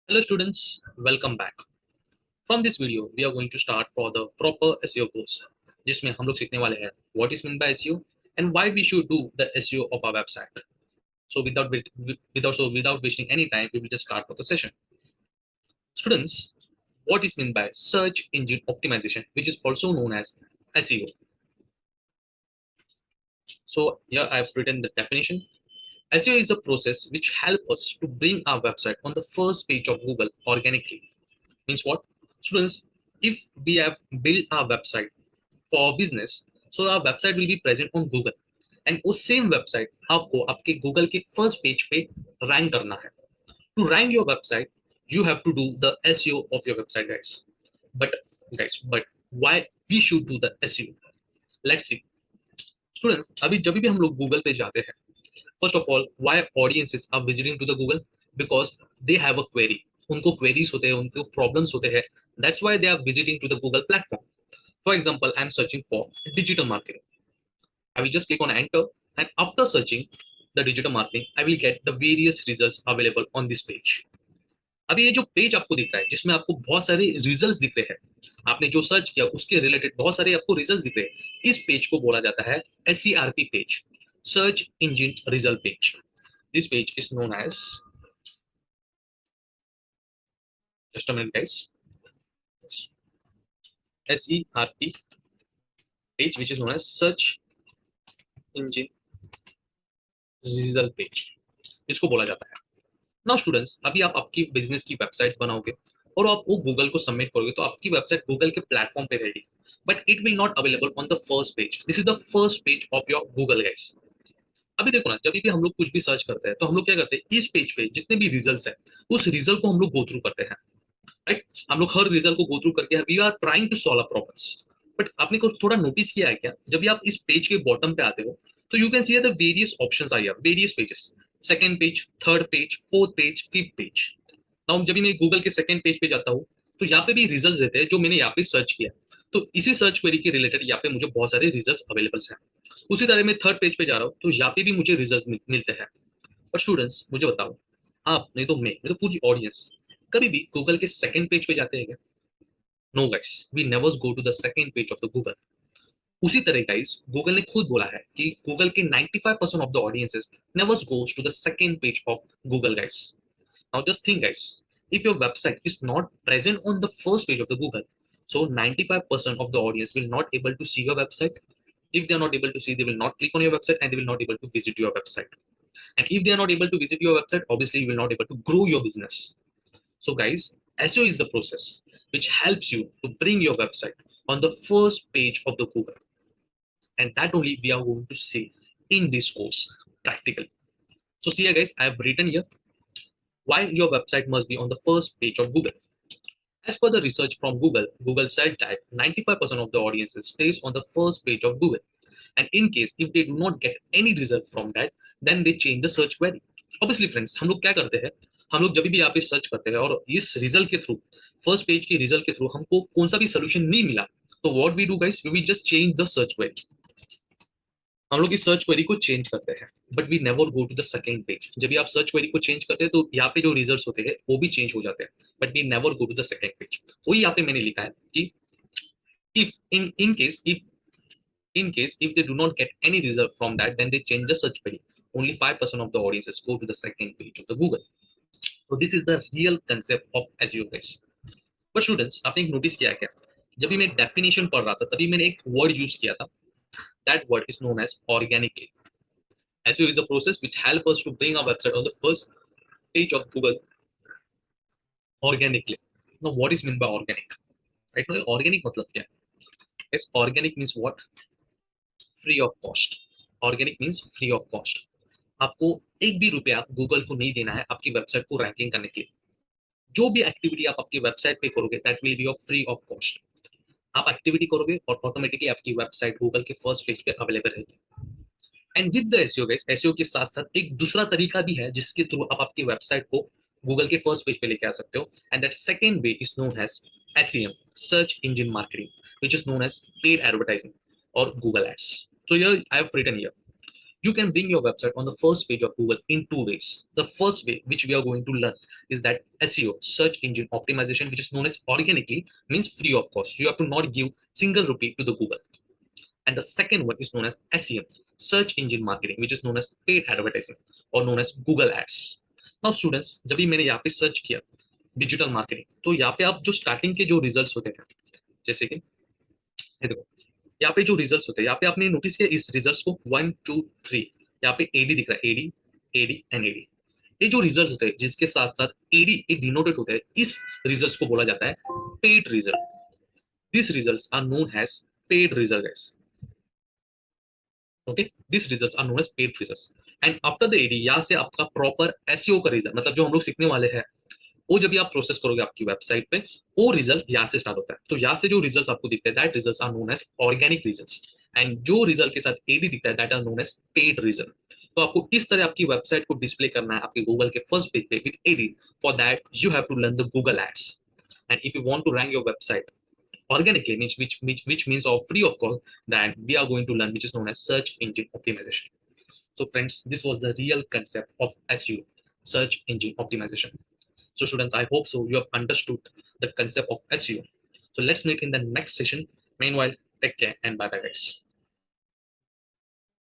Hello students, welcome back. From this video, we are going to start for the proper SEO course, जिसमें हम लोग सीखने वाले हैं what is meant by SEO and why we should do the SEO of our website. So without wasting any time, we will just start for the session. Students, what is meant by search engine optimization, which is also known as SEO. So here I have written the definition. SEO is a process which helps us to bring our website on the first page of Google organically. Means what? Students, if we have built our website for business, so our website will be present on Google, and उस same website आपको आपके Google के first page पे rank करना है. To rank your website, you have to do the SEO of your website, guys. But why we should do the SEO? Let's see. Students, अभी जब भी हम लोग Google पे जाते हैं, first of all, why audiences are visiting to the Google? Because they have a query. उनको queries होते हैं, उनको problems होते हैं. That's why they are visiting to the Google platform. For example, I'm searching for digital marketing. I will just click on enter, and after searching the digital marketing, I will get the various results available on this page. अभी ये जो page आपको दिख रहा है, जिसमें आपको बहुत सारे रिजल्ट्स दिख रहे हैं, आपने जो सर्च किया उसके रिलेटेड बहुत सारे आपको रिजल्ट्स दिख रहे हैं, इस पेज को बोला जाता है SERP page, search engine result page. This page is known as, just a minute guys, SERP page, which is known as search engine result page, इसको बोला जाता है. नाउ स्टूडेंट्स, अभी आप आपकी बिजनेस की वेबसाइट्स बनाओगे और आप वो गूगल को सबमिट करोगे, तो आपकी वेबसाइट गूगल के प्लेटफॉर्म पे रहेगी, but it will not available on the first page. This is the first page of your Google guys. अभी देखो ना, जब भी हम लोग कुछ भी सर्च करते हैं तो हम लोग क्या करते हैं, इस पेज पे जितने भी रिजल्ट्स है उस रिजल्ट को हम लोग गो थ्रू करते हैं, राइट. हम लोग हर रिजल्ट को गो थ्रू करके we are trying to solve a problems. But आपने को थोड़ा नोटिस किया है क्या, जब भी आप इस पेज के बॉटम पे आते हो तो you can see the various options are here, various pages, second page, third page, fourth page, fifth page. Now जब भी मैं गूगल के सेकंड पेज पे जाता हूँ तो यहाँ पे भी रिजल्ट्स देते हैं जो मैंने यहाँ पे सर्च किया, तो इसी सर्च क्वेरी के रिलेटेड यहाँ पे मुझे बहुत सारे रिजल्ट्स अवेलेबल हैं. उसी तरह मैं थर्ड पेज पे जा रहा हूँ तो यहाँ पे भी मुझे रिजल्ट्स मिलते हैं. पर स्टूडेंट्स मुझे बताओ, आप नहीं तो मैं तो पूरी ऑडियंस कभी भी गूगल के सेकंड पेज पे जाते हैं क्या? No guys, we never go to the second page of the Google. उसी तरह गाइस, गूगल ने खुद बोला है कि गूगल के 95% of the audiences never goes to the second page of Google guys. Now just think guys, if your website is not present on the first page of the Google, so 95% of the audience will not able to see your website. If they are not able to see, they will not click on your website and they will not able to visit your website. And if they are not able to visit your website, obviously you will not able to grow your business. So guys, SEO is the process which helps you to bring your website on the first page of the Google. And that only we are going to see in this course practically. So see here guys, I have written here why your website must be on the first page of Google. As per the research from Google, Google said that 95% of the audiences stays on the first page of Google. And in case if they do not get any result from that, then they change the search query. Obviously friends, हम लोग क्या करते हैं, हम लोग जब भी यहाँ पे सर्च करते हैं और इस रिजल्ट के थ्रू, फर्स्ट पेज के रिजल्ट के थ्रू हमको कौन सा भी सोल्यूशन नहीं मिला, तो what we do guys, we will just change the search query. हम लोग इस सर्च क्वेरी को चेंज करते हैं, but we never go to the second page. जब भी आप सर्च क्वेरी को चेंज करते हैं तो यहाँ पे जो रिजल्ट्स होते हैं वो भी चेंज हो जाते हैं, but we never go to the second page. वही यहाँ पे मैंने लिखा है कि if in case if they do not get any result from that, then they change the search query. Only 5% of the audiences go to the second page of the Google. So this is the real concept of SEO guys. But students, आपने एक notice किया क्या, जब भी मैं definition पढ़ रहा था तभी मैंने एक वर्ड यूज किया था. That word is known as organically. SEO is a process which helps us to bring our website on the first page of Google organically. Now what is meant by organic? Right now organic मतलब क्या है? Yes, organic means what? Free of cost. Organic means free of cost. आपको एक भी रुपया Google को नहीं देना है आपकी वेबसाइट को रैंकिंग करने के लिए. जो भी एक्टिविटी आप आपकी वेबसाइट पे करोगे that will be of free of cost. आप एक्टिविटी करोगे और ऑटोमेटिकली आपकी वेबसाइट गूगल के फर्स्ट पेज पे अवेलेबल रहेगी. And with the SEO guys, SEO के साथ साथ एक दूसरा तरीका भी है जिसके थ्रू आप आपकी वेबसाइट को गूगल के फर्स्ट पेज पे लेके आ सकते हो, and that second way is known as SEM, search engine marketing, which is known as paid advertising और Google ads. So here I have written here You can bring your website on the first page of Google in two ways. The first way, which we are going to learn, is that SEO, search engine optimization, which is known as organically, means free of cost. You have to not give single rupee to the Google. And the second one is known as SEM, search engine marketing, which is known as paid advertising or known as Google ads. Now students, जब भी मैंने यहाँ पे search किया digital marketing, तो यहाँ पे आप जो स्टार्टिंग के जो रिजल्ट्स होते हैं, जैसे कि ये देखो, यहाँ पे जो रिजल्ट्स होते हैं, यहाँ पे आपने नोटिस किया इस रिजल्ट्स को 1 2 3, यहाँ पे एडी दिख रहा है, एडी एडी एंड एडी। ये जो रिजल्ट्स होते हैं जिसके साथ साथ एडी एक डिनोटेड होता है, इस रिजल्ट्स को बोला जाता है paid result. This results are known as paid result guys. Okay, this results are known as paid results. And after the ad यहाँ से आपका प्रॉपर एसईओ का रिजल्ट, मतलब जो हम लोग सीखने वाले हैं, वो जब भी आप प्रोसेस करोगे आपकी वेबसाइट पे, वो रिजल्ट यहाँ से स्टार्ट होता है। तो यहाँ से जो रिजल्ट्स आपको दिखते हैं, that results are known as organic results. And जो रिजल्ट के साथ एडी दिखता है, that are known as paid result. तो आपको इस तरह आपकी वेबसाइट को डिस्प्ले करना है आपके गूगल के फर्स्ट पेज पे with ad. For that you have to learn the Google ads. And if you want to rank your website organically, which means of free of cost, that we are going to learn, which is known as search engine optimization. So friends, this was the real concept of SEO, search engine optimization. So students, I hope so you have understood the concept of SEO. So let's meet in the next session. Meanwhile, take care and bye bye guys.